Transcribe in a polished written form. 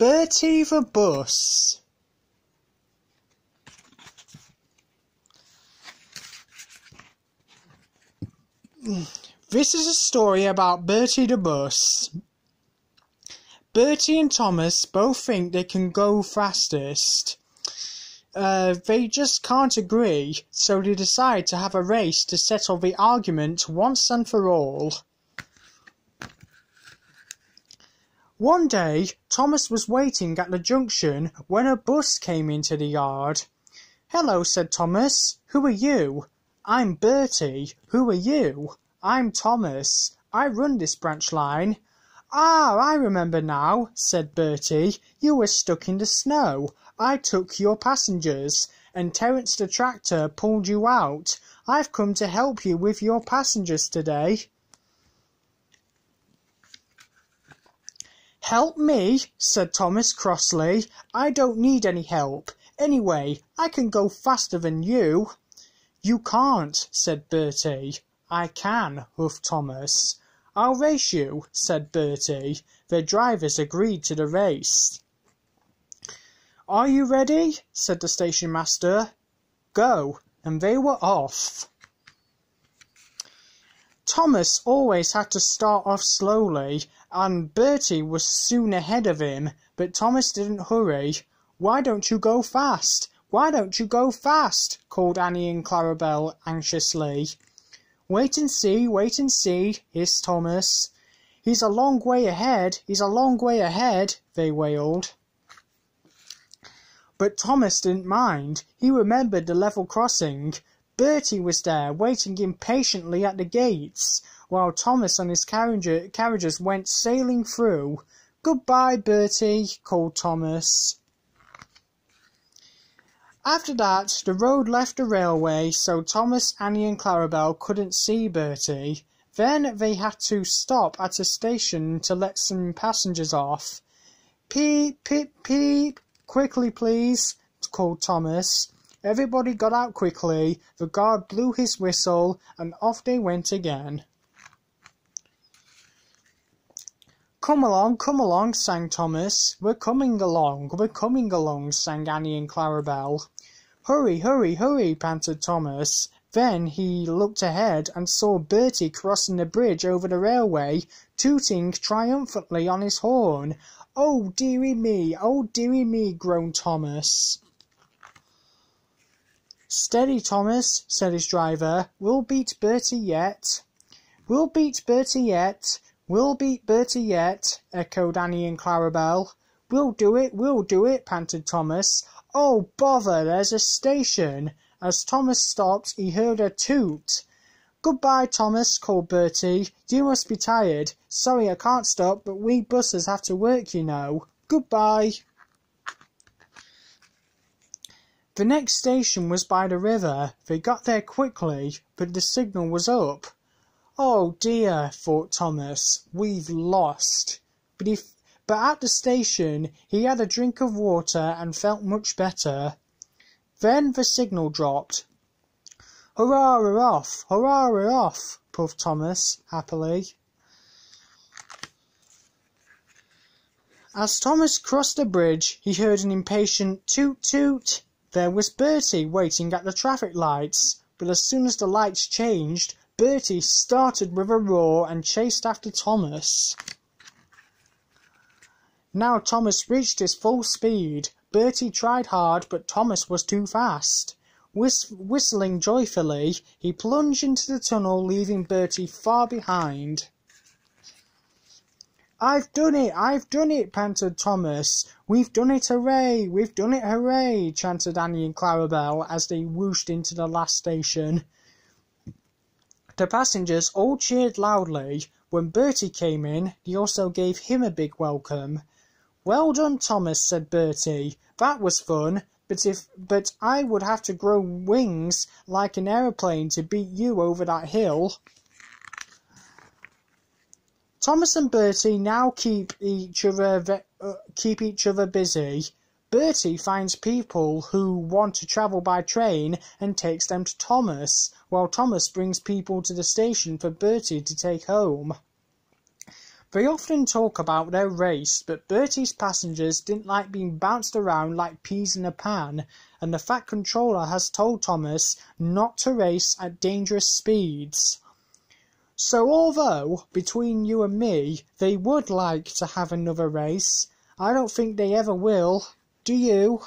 Bertie the Bus. This is a story about Bertie the Bus. Bertie and Thomas both think they can go fastest. They just can't agree, so they decide to have a race to settle the argument once and for all. One day, Thomas was waiting at the junction when a bus came into the yard. "Hello," said Thomas. "Who are you?" "I'm Bertie." "Who are you?" "I'm Thomas. I run this branch line." "Ah, I remember now," said Bertie. "You were stuck in the snow. I took your passengers, and Terence the tractor pulled you out. I've come to help you with your passengers today." "Help me?" said Thomas crossly. "I don't need any help. Anyway, I can go faster than you." "You can't," said Bertie. "I can," huffed Thomas. "I'll race you," said Bertie. The drivers agreed to the race. "Are you ready?" said the station master. "Go," and they were off. Thomas always had to start off slowly, and Bertie was soon ahead of him, but Thomas didn't hurry. "Why don't you go fast? Why don't you go fast?" called Annie and Clarabel anxiously. Wait and see, hissed Thomas. He's a long way ahead, they wailed. But Thomas didn't mind. He remembered the level crossing. Bertie was there, waiting impatiently at the gates, while Thomas and his carriages went sailing through. "Goodbye, Bertie," called Thomas. After that, the road left the railway, so Thomas, Annie and Clarabel couldn't see Bertie. Then they had to stop at a station to let some passengers off. "Peep, peep, peep, quickly please," called Thomas. Everybody got out quickly, the guard blew his whistle, and off they went again. Come along, sang Thomas. We're coming along, sang Annie and Clarabel. Hurry, hurry, hurry, panted Thomas. Then he looked ahead and saw Bertie crossing the bridge over the railway, tooting triumphantly on his horn. Oh, dearie me, groaned Thomas. Steady, Thomas, said his driver. We'll beat Bertie yet. We'll beat Bertie yet. We'll beat Bertie yet, echoed Annie and Clarabel. We'll do it, panted Thomas. Oh, bother, there's a station. As Thomas stopped, he heard a toot. Goodbye, Thomas, called Bertie. You must be tired. Sorry I can't stop, but we buses have to work, you know. Goodbye. The next station was by the river. They got there quickly, but the signal was up. Oh dear, thought Thomas, we've lost. But at the station he had a drink of water and felt much better. Then the signal dropped. Hurrah, we're off! Hurrah, we're off! Puffed Thomas happily. As Thomas crossed the bridge, he heard an impatient toot toot. There was Bertie waiting at the traffic lights, but as soon as the lights changed, Bertie started with a roar and chased after Thomas. Now Thomas reached his full speed. Bertie tried hard, but Thomas was too fast. Whistling joyfully, he plunged into the tunnel, leaving Bertie far behind. I've done it, panted Thomas. We've done it, hooray, chanted Annie and Clarabel as they whooshed into the last station. The passengers all cheered loudly. When Bertie came in, they also gave him a big welcome. Well done, Thomas, said Bertie. That was fun, but I would have to grow wings like an aeroplane to beat you over that hill. Thomas and Bertie now keep each other busy. Bertie finds people who want to travel by train and takes them to Thomas, while Thomas brings people to the station for Bertie to take home. They often talk about their race, but Bertie's passengers didn't like being bounced around like peas in a pan, and the Fat Controller has told Thomas not to race at dangerous speeds. So although, between you and me, they would like to have another race, I don't think they ever will. Do you?